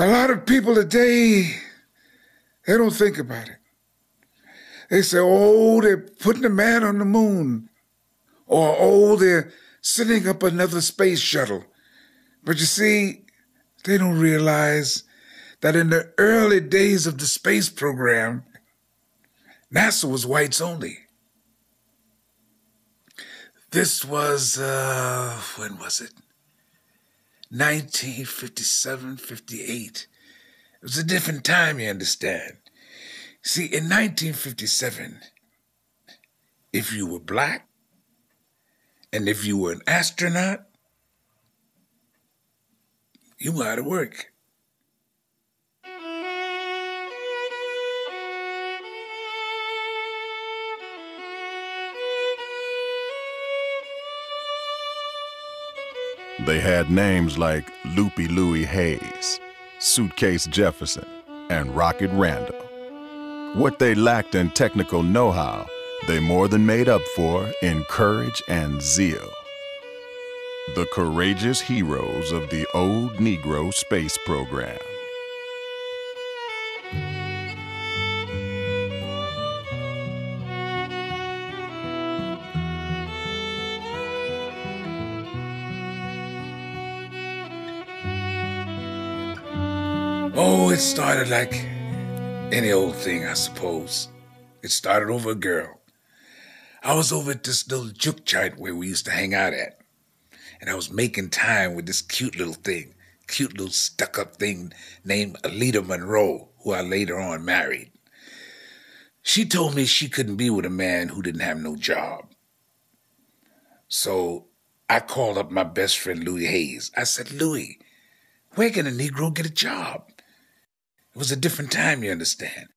A lot of people today, they don't think about it. They say, oh, they're putting a man on the moon. Or, oh, they're sending up another space shuttle. But you see, they don't realize that in the early days of the space program, NASA was whites only. This was, when was it? 1957, 58. It was a different time, you understand. See, in 1957, if you were black and if you were an astronaut, you were out of work. They had names like Loopy Louie Hayes, Suitcase Jefferson, and Rocket Randall. What they lacked in technical know-how, they more than made up for in courage and zeal. The courageous heroes of the old Negro space program. Oh, it started like any old thing, I suppose. It started over a girl. I was over at this little juke joint where we used to hang out at. And I was making time with this cute little stuck-up thing named Alita Monroe, who I later on married. She told me she couldn't be with a man who didn't have no job. So I called up my best friend, Louis Hayes. I said, Louis, where can a Negro get a job? It was a different time, you understand.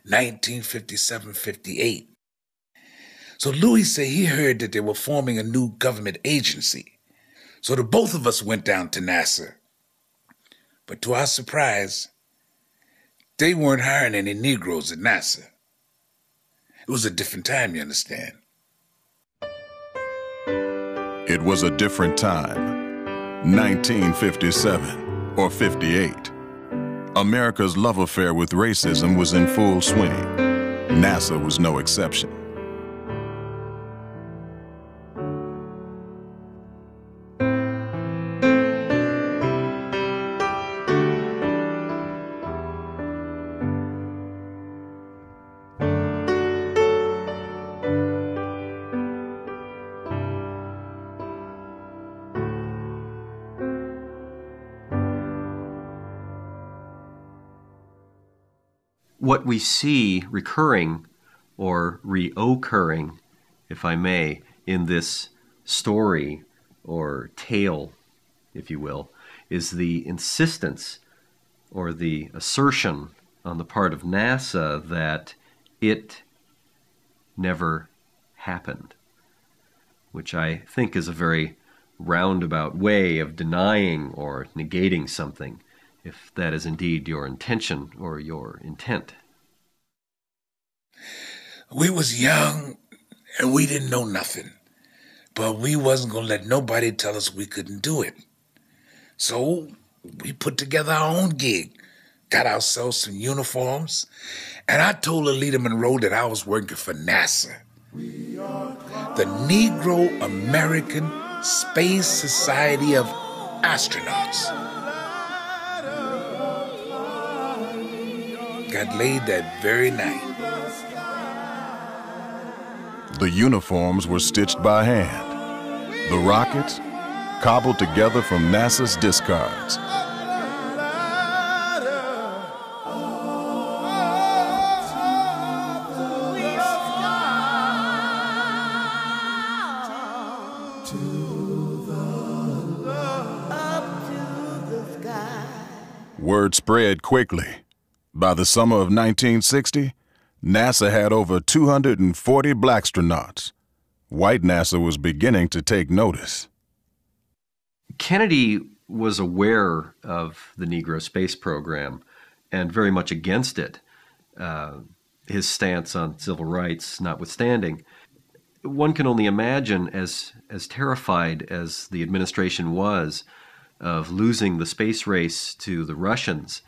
1957, 58. So Louis said he heard that they were forming a new government agency. So the both of us went down to NASA. But to our surprise, they weren't hiring any Negroes at NASA. It was a different time, you understand. It was a different time, 1957 or 58. America's love affair with racism was in full swing. NASA was no exception. What we see recurring or reoccurring, if I may, in this story or tale, if you will, is the insistence or the assertion on the part of NASA that it never happened, which I think is a very roundabout way of denying or negating something, if that is indeed your intention or your intent. We was young and we didn't know nothing, but we wasn't going to let nobody tell us we couldn't do it. So we put together our own gig, got ourselves some uniforms, and I told Alita Monroe that I was working for NASA, the Negro American Space Society of Astronauts. Got laid that very night. The uniforms were stitched by hand. The rockets, cobbled together from NASA's discards. Word spread quickly. By the summer of 1960, NASA had over 240 blackstronauts. White NASA was beginning to take notice. Kennedy was aware of the Negro space program and very much against it, his stance on civil rights notwithstanding. One can only imagine, as terrified as the administration was, of losing the space race to the Russians,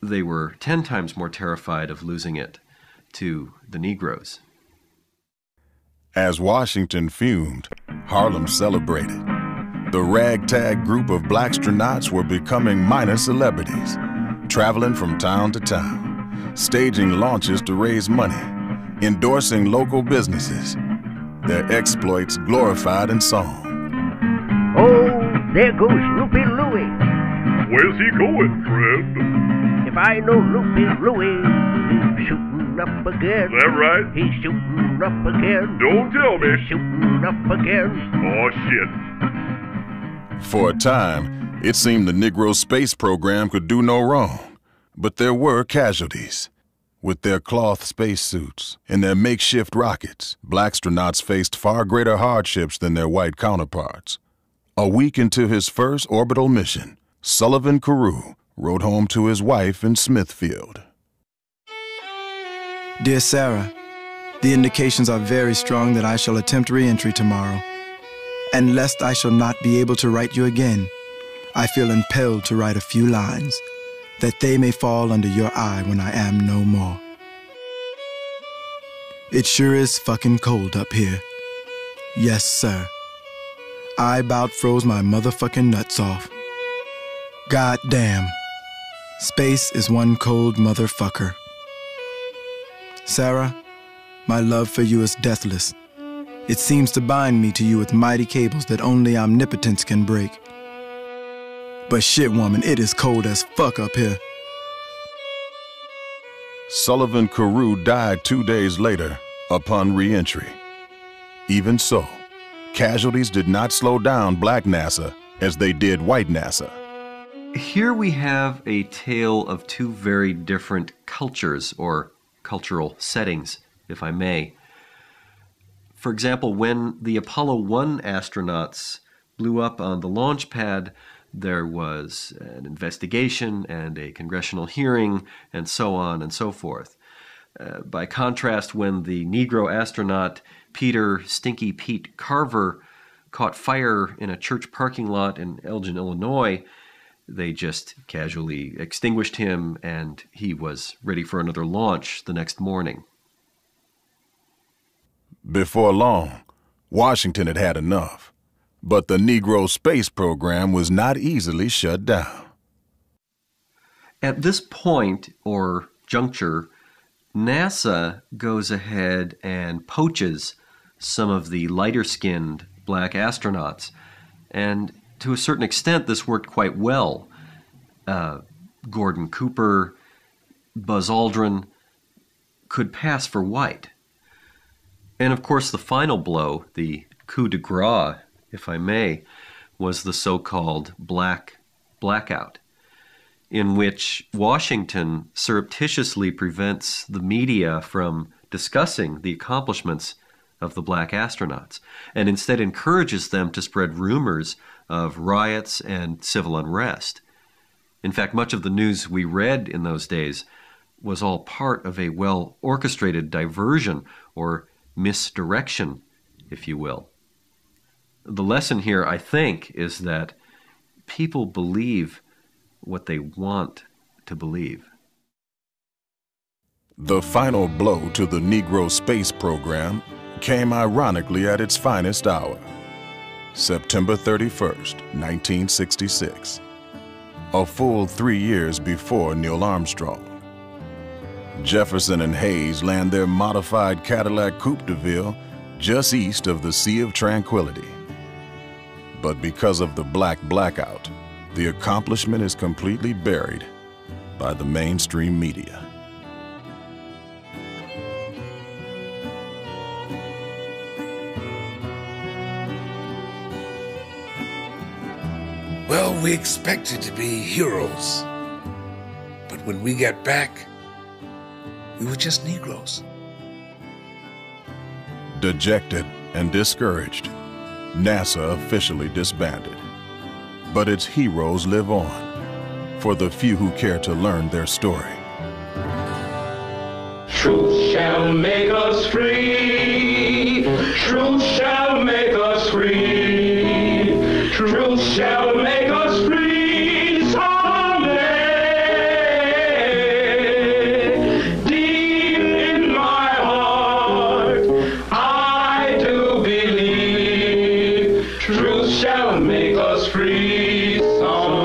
they were 10 times more terrified of losing it to the Negroes. As Washington fumed, Harlem celebrated. The ragtag group of blackstronauts were becoming minor celebrities, traveling from town to town, staging launches to raise money, endorsing local businesses, their exploits glorified in song. Oh, there goes Loopy Louie. Where's he going, friend? If I know Loopy Louie, he's shooting up again. Is that right? He's shooting up again. Don't tell me. He's shooting up again. Oh, shit. For a time, it seemed the Negro space program could do no wrong, but there were casualties. With their cloth spacesuits and their makeshift rockets, blackstronauts faced far greater hardships than their white counterparts. A week into his first orbital mission, Sullivan Carew wrote home to his wife in Smithfield. Dear Sarah, the indications are very strong that I shall attempt re-entry tomorrow. And lest I shall not be able to write you again, I feel impelled to write a few lines, that they may fall under your eye when I am no more. It sure is fucking cold up here. Yes, sir. I about froze my motherfucking nuts off. God damn. Space is one cold motherfucker. Sarah, my love for you is deathless. It seems to bind me to you with mighty cables that only omnipotence can break. But shit, woman, it is cold as fuck up here. Sullivan Carew died 2 days later upon re-entry. Even so, casualties did not slow down Black NASA as they did White NASA. Here we have a tale of two very different cultures, or cultural settings, if I may. For example, when the Apollo 1 astronauts blew up on the launch pad, there was an investigation and a congressional hearing and so on and so forth. By contrast, when the Negro astronaut Peter Stinky Pete Carver caught fire in a church parking lot in Elgin, Illinois, they just casually extinguished him and he was ready for another launch the next morning. Before long, Washington had had enough, but the Negro space program was not easily shut down. At this point, or juncture, NASA goes ahead and poaches some of the lighter-skinned black astronauts, and to a certain extent this worked quite well. Gordon Cooper, Buzz Aldrin could pass for white. And of course the final blow, the coup de grace, if I may, was the so-called Black Blackout, in which Washington surreptitiously prevents the media from discussing the accomplishments of the black astronauts, and instead encourages them to spread rumors of riots and civil unrest. In fact, much of the news we read in those days was all part of a well-orchestrated diversion or misdirection, if you will. The lesson here, I think, is that people believe what they want to believe. The final blow to the Negro space program came ironically at its finest hour, September 31st, 1966, a full 3 years before Neil Armstrong. Jefferson and Hayes land their modified Cadillac Coupe de Ville just east of the Sea of Tranquility. But because of the Black Blackout, the accomplishment is completely buried by the mainstream media. Well, we expected to be heroes, but when we got back, we were just Negroes. Dejected and discouraged, NASA officially disbanded. But its heroes live on, for the few who care to learn their story. Truth shall make us free. Truth shall make us free. Truth shall make us free someday. Deep in my heart, I do believe truth shall make us free someday.